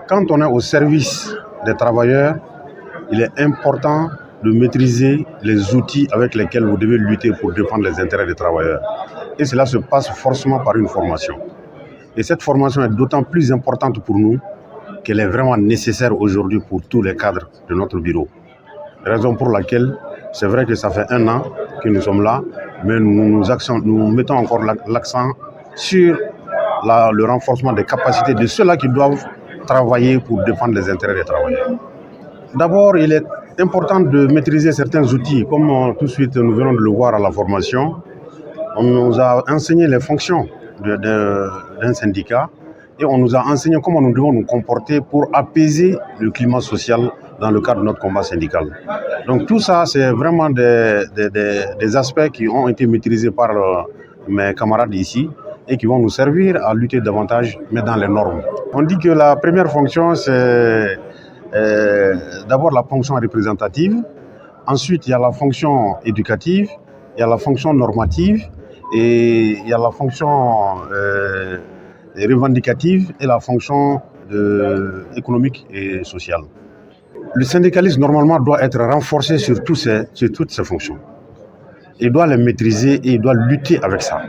Quand on est au service des travailleurs, il est important de maîtriser les outils avec lesquels vous devez lutter pour défendre les intérêts des travailleurs. Et cela se passe forcément par une formation. Et cette formation est d'autant plus importante pour nous qu'elle est vraiment nécessaire aujourd'hui pour tous les cadres de notre bureau. Raison pour laquelle, c'est vrai que ça fait 1 an que nous sommes là, mais nous mettons encore l'accent sur le renforcement des capacités de ceux-là qui doivent travailler pour défendre les intérêts des travailleurs. D'abord, il est important de maîtriser certains outils, comme tout de suite nous venons de le voir à la formation. On nous a enseigné les fonctions d'un syndicat et on nous a enseigné comment nous devons nous comporter pour apaiser le climat social dans le cadre de notre combat syndical. Donc tout ça, c'est vraiment des aspects qui ont été maîtrisés par mes camarades ici et qui vont nous servir à lutter davantage, mais dans les normes. On dit que la première fonction, c'est d'abord la fonction représentative, ensuite il y a la fonction éducative, il y a la fonction normative et il y a la fonction revendicative et la fonction économique et sociale. Le syndicalisme normalement doit être renforcé sur toutes ces fonctions. Il doit les maîtriser et il doit lutter avec ça.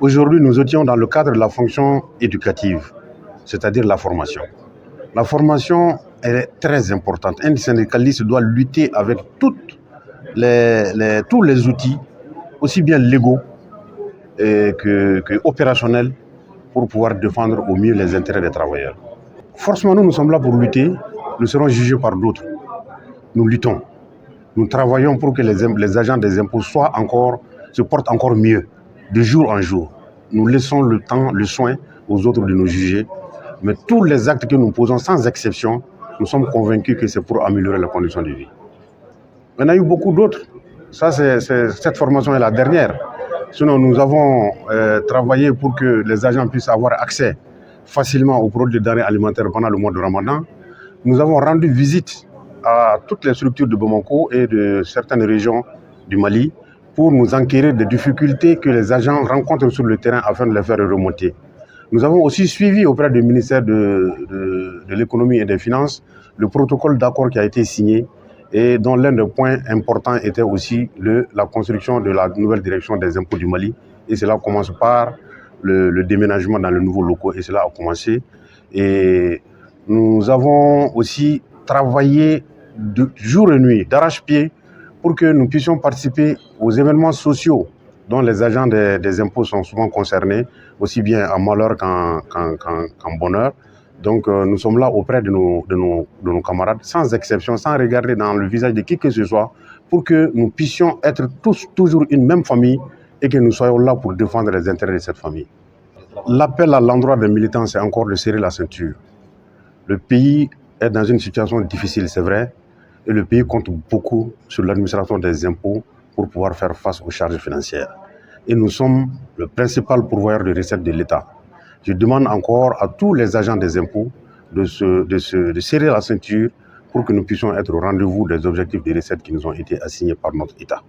Aujourd'hui, nous étions dans le cadre de la fonction éducative, c'est-à-dire la formation. La formation, elle est très importante. Un syndicaliste doit lutter avec tous les outils, aussi bien légaux que opérationnels, pour pouvoir défendre au mieux les intérêts des travailleurs. Forcément, nous sommes là pour lutter. Nous serons jugés par d'autres. Nous luttons. Nous travaillons pour que les agents des impôts se portent encore mieux, de jour en jour. Nous laissons le temps, le soin aux autres de nous juger. Mais tous les actes que nous posons, sans exception, nous sommes convaincus que c'est pour améliorer les conditions de vie. Il y en a eu beaucoup d'autres. Cette formation est la dernière. Sinon, nous avons travaillé pour que les agents puissent avoir accès facilement aux produits de denrées alimentaires pendant le mois de Ramadan. Nous avons rendu visite à toutes les structures de Bamako et de certaines régions du Mali pour nous enquérir des difficultés que les agents rencontrent sur le terrain afin de les faire remonter. Nous avons aussi suivi auprès du ministère de l'économie et des finances le protocole d'accord qui a été signé et dont l'un des points importants était aussi la construction de la nouvelle direction des impôts du Mali. Et cela commence par le déménagement dans le nouveau locaux et cela a commencé. Et nous avons aussi travaillé de jour et nuit, d'arrache-pied, pour que nous puissions participer aux événements sociaux dont les agents des impôts sont souvent concernés, aussi bien en malheur qu'en bonheur. Donc nous sommes là auprès de nos camarades, sans exception, sans regarder dans le visage de qui que ce soit, pour que nous puissions être tous toujours une même famille et que nous soyons là pour défendre les intérêts de cette famille. L'appel à l'endroit des militants, c'est encore de serrer la ceinture. Le pays est dans une situation difficile, c'est vrai, et le pays compte beaucoup sur l'administration des impôts pour pouvoir faire face aux charges financières. Et nous sommes le principal pourvoyeur de recettes de l'État. Je demande encore à tous les agents des impôts de serrer la ceinture pour que nous puissions être au rendez-vous des objectifs de recettes qui nous ont été assignés par notre État.